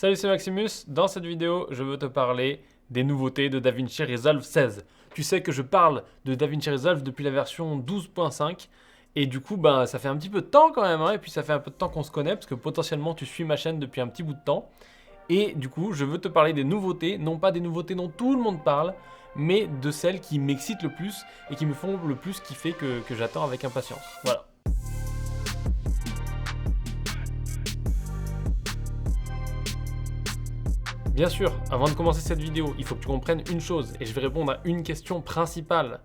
Salut, c'est Maximus. Dans cette vidéo, je veux te parler des nouveautés de DaVinci Resolve 16. Tu sais que je parle de DaVinci Resolve depuis la version 12.5 et du coup, ça fait un petit peu de temps quand même, hein, et puis ça fait un peu de temps qu'on se connaît parce que potentiellement tu suis ma chaîne depuis un petit bout de temps. Et du coup, je veux te parler des nouveautés, non pas des nouveautés dont tout le monde parle, mais de celles qui m'excitent le plus et qui me font le plus kiffer que j'attends avec impatience. Voilà. Bien sûr, avant de commencer cette vidéo, il faut que tu comprennes une chose, et je vais répondre à une question principale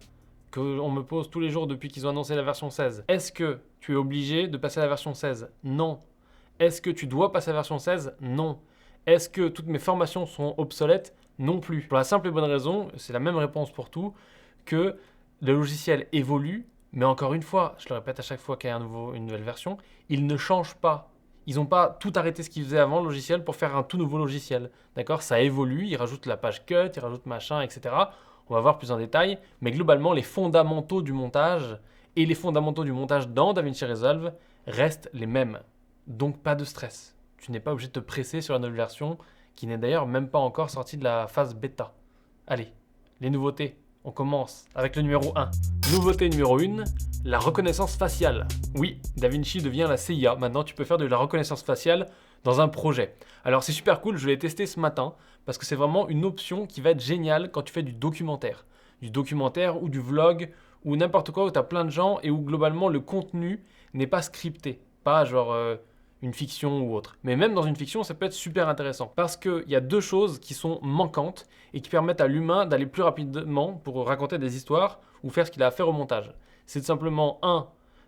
qu'on me pose tous les jours depuis qu'ils ont annoncé la version 16. Est-ce que tu es obligé de passer à la version 16? Non. Est-ce que tu dois passer à la version 16? Non. Est-ce que toutes mes formations sont obsolètes? Non plus. Pour la simple et bonne raison, c'est la même réponse pour tout, que le logiciel évolue, mais encore une fois, je le répète à chaque fois qu'il y a une nouvelle version, il ne change pas. Ils n'ont pas tout arrêté ce qu'ils faisaient avant le logiciel pour faire un tout nouveau logiciel. D'accord? Ça évolue, ils rajoutent la page cut, ils rajoutent machin, etc. On va voir plus en détail. Mais globalement, les fondamentaux du montage et les fondamentaux du montage dans DaVinci Resolve restent les mêmes. Donc pas de stress. Tu n'es pas obligé de te presser sur la nouvelle version qui n'est d'ailleurs même pas encore sortie de la phase bêta. Allez, les nouveautés. On commence avec le numéro 1. Nouveauté numéro 1, la reconnaissance faciale. Oui, DaVinci devient la CIA. Maintenant, tu peux faire de la reconnaissance faciale dans un projet. Alors, c'est super cool, je l'ai testé ce matin parce que c'est vraiment une option qui va être géniale quand tu fais du documentaire. Du documentaire ou du vlog ou n'importe quoi où tu as plein de gens et où globalement le contenu n'est pas scripté. Pas genre une fiction ou autre. Mais même dans une fiction, ça peut être super intéressant parce qu'il y a deux choses qui sont manquantes et qui permettent à l'humain d'aller plus rapidement pour raconter des histoires ou faire ce qu'il a à faire au montage. C'est tout simplement,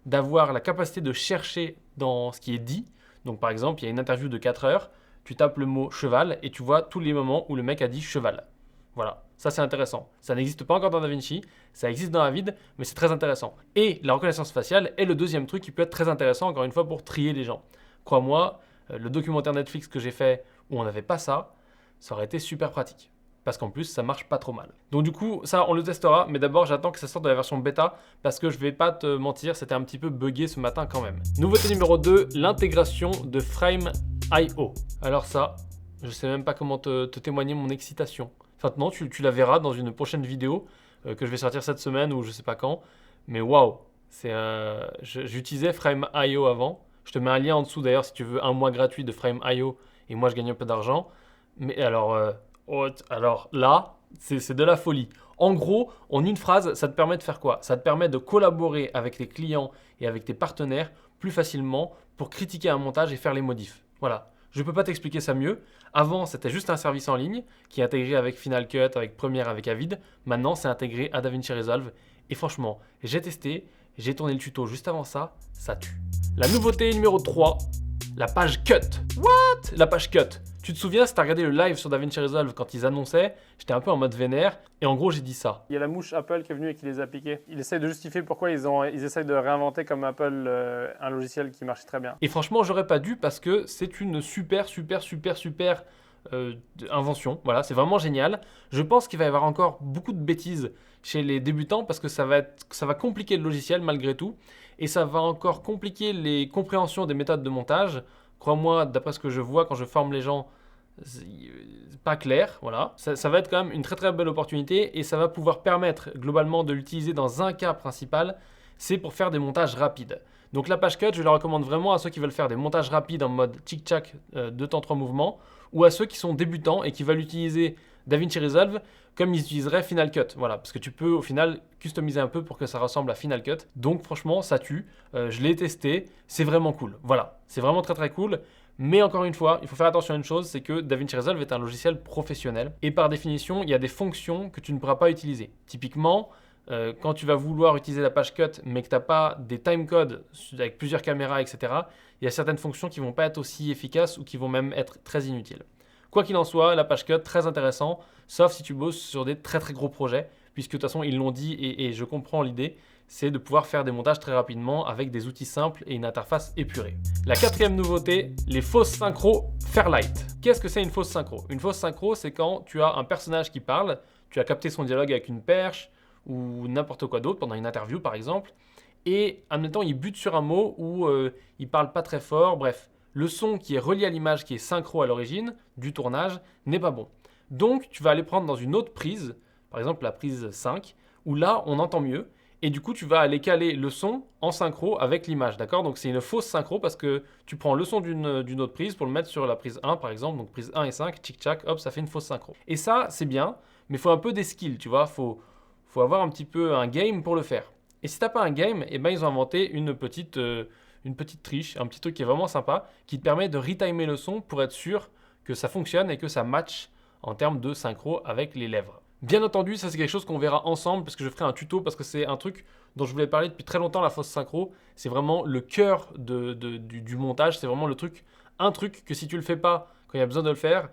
d'avoir la capacité de chercher dans ce qui est dit. Donc par exemple, il y a une interview de 4 heures, tu tapes le mot cheval et tu vois tous les moments où le mec a dit cheval. Voilà, ça c'est intéressant. Ça n'existe pas encore dans DaVinci, ça existe dans Avid, mais c'est très intéressant. Et la reconnaissance faciale est le deuxième truc qui peut être très intéressant, encore une fois, pour trier les gens. Crois-moi, le documentaire Netflix que j'ai fait où on n'avait pas ça, ça aurait été super pratique. Parce qu'en plus, ça marche pas trop mal. Donc du coup, ça, on le testera, mais d'abord, j'attends que ça sorte de la version bêta, parce que je vais pas te mentir, c'était un petit peu buggé ce matin quand même. Nouveauté numéro 2, l'intégration de Frame.io. Alors ça, je sais même pas comment te témoigner mon excitation. Enfin, non, tu la verras dans une prochaine vidéo que je vais sortir cette semaine ou je sais pas quand. Mais waouh, j'utilisais Frame.io avant. Je te mets un lien en dessous d'ailleurs si tu veux un mois gratuit de Frame.io et moi je gagne un peu d'argent. Mais alors là, c'est de la folie. En gros, en une phrase, ça te permet de faire quoi? Ça te permet de collaborer avec les clients et avec tes partenaires plus facilement pour critiquer un montage et faire les modifs. Voilà. Je ne peux pas t'expliquer ça mieux. Avant, c'était juste un service en ligne qui est intégré avec Final Cut, avec Premiere, avec Avid. Maintenant, c'est intégré à DaVinci Resolve. Et franchement, j'ai testé, j'ai tourné le tuto juste avant ça tue. La nouveauté numéro 3, la page cut. What? La page cut. Tu te souviens, si tu as regardé le live sur DaVinci Resolve quand ils annonçaient, j'étais un peu en mode vénère et en gros j'ai dit ça. Il y a la mouche Apple qui est venue et qui les a piqués. Ils essayent de justifier pourquoi ils essayent de réinventer comme Apple un logiciel qui marche très bien. Et franchement, j'aurais pas dû parce que c'est une super invention. Voilà, c'est vraiment génial. Je pense qu'il va y avoir encore beaucoup de bêtises chez les débutants parce que ça va compliquer le logiciel malgré tout et ça va encore compliquer les compréhensions des méthodes de montage. Crois-moi, d'après ce que je vois quand je forme les gens, c'est pas clair, voilà. Ça va être quand même une très belle opportunité et ça va pouvoir permettre globalement de l'utiliser dans un cas principal, c'est pour faire des montages rapides. Donc la page cut, je la recommande vraiment à ceux qui veulent faire des montages rapides en mode tic-tac, 2 temps 3 mouvements, ou à ceux qui sont débutants et qui veulent utiliser DaVinci Resolve comme ils utiliseraient Final Cut. Voilà, parce que tu peux au final customiser un peu pour que ça ressemble à Final Cut. Donc franchement, ça tue. Je l'ai testé, c'est vraiment cool. Voilà, c'est vraiment très cool. Mais encore une fois, il faut faire attention à une chose, c'est que DaVinci Resolve est un logiciel professionnel. Et par définition, il y a des fonctions que tu ne pourras pas utiliser. Typiquement, quand tu vas vouloir utiliser la page cut, mais que tu n'as pas des timecodes avec plusieurs caméras, etc., il y a certaines fonctions qui ne vont pas être aussi efficaces ou qui vont même être très inutiles. Quoi qu'il en soit, la page cut, très intéressant, sauf si tu bosses sur des très gros projets, puisque de toute façon, ils l'ont dit et je comprends l'idée, c'est de pouvoir faire des montages très rapidement avec des outils simples et une interface épurée. La quatrième nouveauté, les fausses synchros Fairlight. Qu'est-ce que c'est une fausse synchro? Une fausse synchro, c'est quand tu as un personnage qui parle, tu as capté son dialogue avec une perche ou n'importe quoi d'autre pendant une interview par exemple, et en même temps il bute sur un mot ou il parle pas très fort, bref. le son qui est relié à l'image, qui est synchro à l'origine du tournage, n'est pas bon. Donc, tu vas aller prendre dans une autre prise, par exemple la prise 5, où là, on entend mieux. Et du coup, tu vas aller caler le son en synchro avec l'image, d'accord? Donc, c'est une fausse synchro parce que tu prends le son d'une autre prise pour le mettre sur la prise 1, par exemple. Donc, prise 1 et 5, tchic-tchac, hop, ça fait une fausse synchro. Et ça, c'est bien, mais il faut un peu des skills, tu vois? Faut avoir un petit peu un game pour le faire. Et si t'as pas un game, eh ben, ils ont inventé une petite triche, un petit truc qui est vraiment sympa, qui te permet de retimer le son pour être sûr que ça fonctionne et que ça match en termes de synchro avec les lèvres. Bien entendu, ça c'est quelque chose qu'on verra ensemble parce que je ferai un tuto parce que c'est un truc dont je voulais parler depuis très longtemps, la fausse synchro. C'est vraiment le cœur du montage, c'est vraiment un truc que si tu le fais pas quand il y a besoin de le faire,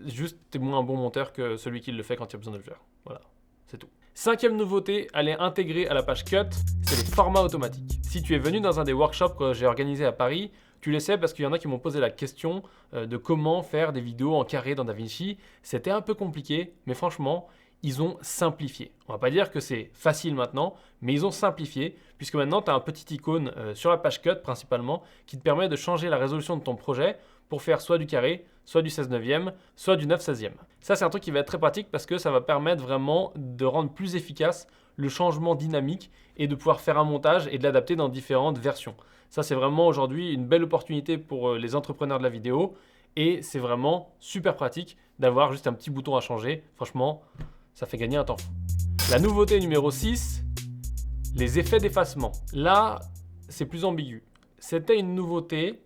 juste t'es moins un bon monteur que celui qui le fait quand il y a besoin de le faire. Voilà, c'est tout. Cinquième nouveauté, elle est intégrée à la page Cut, c'est les formats automatiques. Si tu es venu dans un des workshops que j'ai organisé à Paris, tu le sais parce qu'il y en a qui m'ont posé la question de comment faire des vidéos en carré dans DaVinci. C'était un peu compliqué, mais franchement, ils ont simplifié. On va pas dire que c'est facile maintenant, mais ils ont simplifié, puisque maintenant tu as un petit icône sur la page Cut principalement, qui te permet de changer la résolution de ton projet pour faire soit du carré, soit du 16/9, soit du 9/16. Ça, c'est un truc qui va être très pratique parce que ça va permettre vraiment de rendre plus efficace le changement dynamique et de pouvoir faire un montage et de l'adapter dans différentes versions. Ça, c'est vraiment aujourd'hui une belle opportunité pour les entrepreneurs de la vidéo et c'est vraiment super pratique d'avoir juste un petit bouton à changer. Franchement, ça fait gagner un temps fou. La nouveauté numéro 6, les effets d'effacement. Là, c'est plus ambigu. C'était une nouveauté,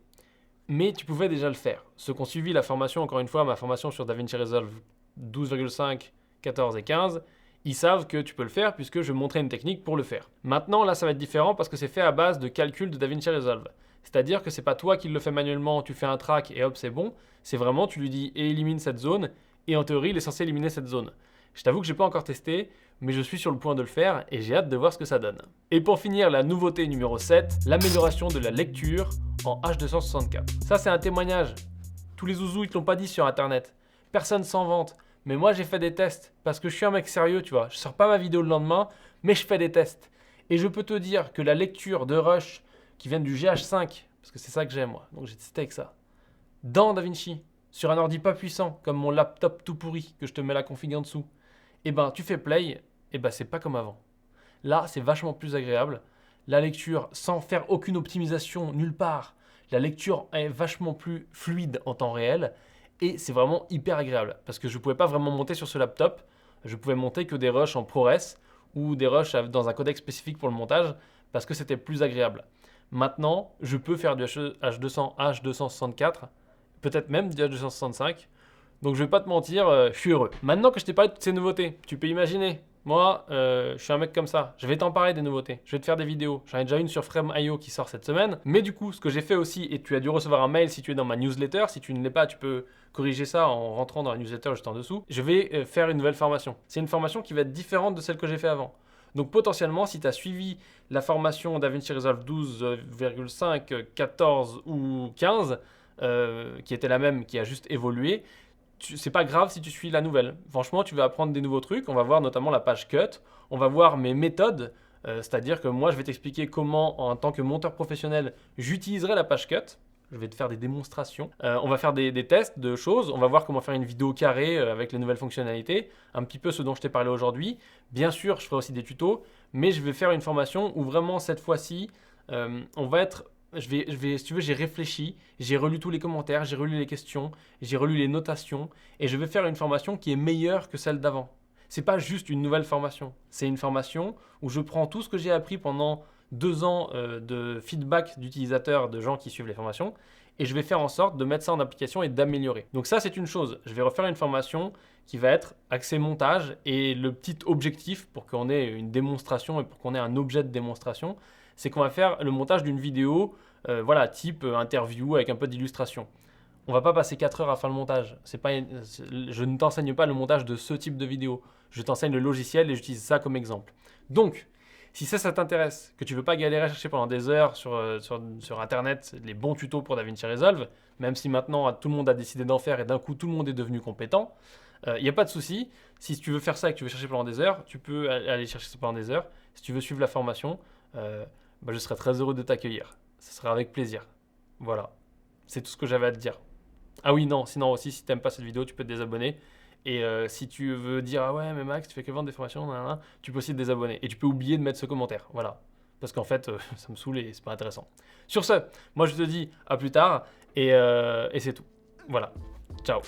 mais tu pouvais déjà le faire. Ceux qui ont suivi la formation, encore une fois, ma formation sur DaVinci Resolve 12,5, 14 et 15, ils savent que tu peux le faire puisque je montrais une technique pour le faire. Maintenant, là, ça va être différent parce que c'est fait à base de calcul de DaVinci Resolve. C'est-à-dire que c'est pas toi qui le fais manuellement, tu fais un track et hop, c'est bon. C'est vraiment, tu lui dis élimine cette zone et en théorie, il est censé éliminer cette zone. Je t'avoue que j'ai pas encore testé, mais je suis sur le point de le faire et j'ai hâte de voir ce que ça donne. Et pour finir, la nouveauté numéro 7, l'amélioration de la lecture en H264. Ça, c'est un témoignage. Tous les zouzous, ils te l'ont pas dit sur internet. Personne s'en vante. Mais moi, j'ai fait des tests parce que je suis un mec sérieux, tu vois. Je sors pas ma vidéo le lendemain, mais je fais des tests. Et je peux te dire que la lecture de Rush qui vient du GH5, parce que c'est ça que j'aime moi, donc j'ai testé avec ça, dans DaVinci, sur un ordi pas puissant, comme mon laptop tout pourri, que je te mets la config en dessous, et ben tu fais play, et ben c'est pas comme avant. Là, c'est vachement plus agréable. La lecture, sans faire aucune optimisation nulle part, la lecture est vachement plus fluide en temps réel. Et c'est vraiment hyper agréable parce que je ne pouvais pas vraiment monter sur ce laptop. Je pouvais monter que des rushs en ProRes ou des rushs dans un codec spécifique pour le montage parce que c'était plus agréable. Maintenant, je peux faire du H200, H264, peut-être même du H265. Donc je vais pas te mentir, je suis heureux. Maintenant que je t'ai parlé de toutes ces nouveautés, tu peux imaginer, moi, je suis un mec comme ça. Je vais t'en parler des nouveautés. Je vais te faire des vidéos. J'en ai déjà une sur Frame.io qui sort cette semaine. Mais du coup, ce que j'ai fait aussi, et tu as dû recevoir un mail si tu es dans ma newsletter. Si tu ne l'es pas, tu peux corriger ça en rentrant dans la newsletter juste en dessous. Je vais faire une nouvelle formation. C'est une formation qui va être différente de celle que j'ai fait avant. Donc potentiellement, si tu as suivi la formation DaVinci Resolve 12,5, 14 ou 15, qui était la même, qui a juste évolué, c'est pas grave si tu suis la nouvelle. Franchement, tu vas apprendre des nouveaux trucs. On va voir notamment la page cut. On va voir mes méthodes. C'est-à-dire que moi, je vais t'expliquer comment, en tant que monteur professionnel, j'utiliserai la page cut. Je vais te faire des démonstrations. On va faire des tests de choses. On va voir comment faire une vidéo carrée avec les nouvelles fonctionnalités. Un petit peu ce dont je t'ai parlé aujourd'hui. Bien sûr, je ferai aussi des tutos. Mais je vais faire une formation où vraiment, cette fois-ci, on va être... si tu veux, j'ai réfléchi, j'ai relu tous les commentaires, j'ai relu les questions, j'ai relu les notations et je vais faire une formation qui est meilleure que celle d'avant. C'est pas juste une nouvelle formation, c'est une formation où je prends tout ce que j'ai appris pendant 2 ans de feedback d'utilisateurs, de gens qui suivent les formations et je vais faire en sorte de mettre ça en application et d'améliorer. Donc ça, c'est une chose. Je vais refaire une formation qui va être axée montage et le petit objectif pour qu'on ait une démonstration et pour qu'on ait un objet de démonstration, c'est qu'on va faire le montage d'une vidéo, type interview avec un peu d'illustration. On va pas passer 4 heures à faire le montage. Je ne t'enseigne pas le montage de ce type de vidéo. Je t'enseigne le logiciel et j'utilise ça comme exemple. Donc, si ça t'intéresse, que tu veux pas galérer à chercher pendant des heures sur Internet les bons tutos pour DaVinci Resolve, même si maintenant tout le monde a décidé d'en faire et d'un coup tout le monde est devenu compétent, il n'y a pas de souci. Si tu veux faire ça et que tu veux chercher pendant des heures, tu peux aller chercher ça pendant des heures. Si tu veux suivre la formation, je serai très heureux de t'accueillir. Ce sera avec plaisir. Voilà. C'est tout ce que j'avais à te dire. Ah oui, non, sinon aussi, si t'aimes pas cette vidéo, tu peux te désabonner. Et si tu veux dire, ah ouais, mais Max, tu fais que vendre des formations, nanana, tu peux aussi te désabonner. Et tu peux oublier de mettre ce commentaire. Voilà. Parce qu'en fait, ça me saoule et c'est pas intéressant. Sur ce, moi je te dis à plus tard et c'est tout. Voilà. Ciao.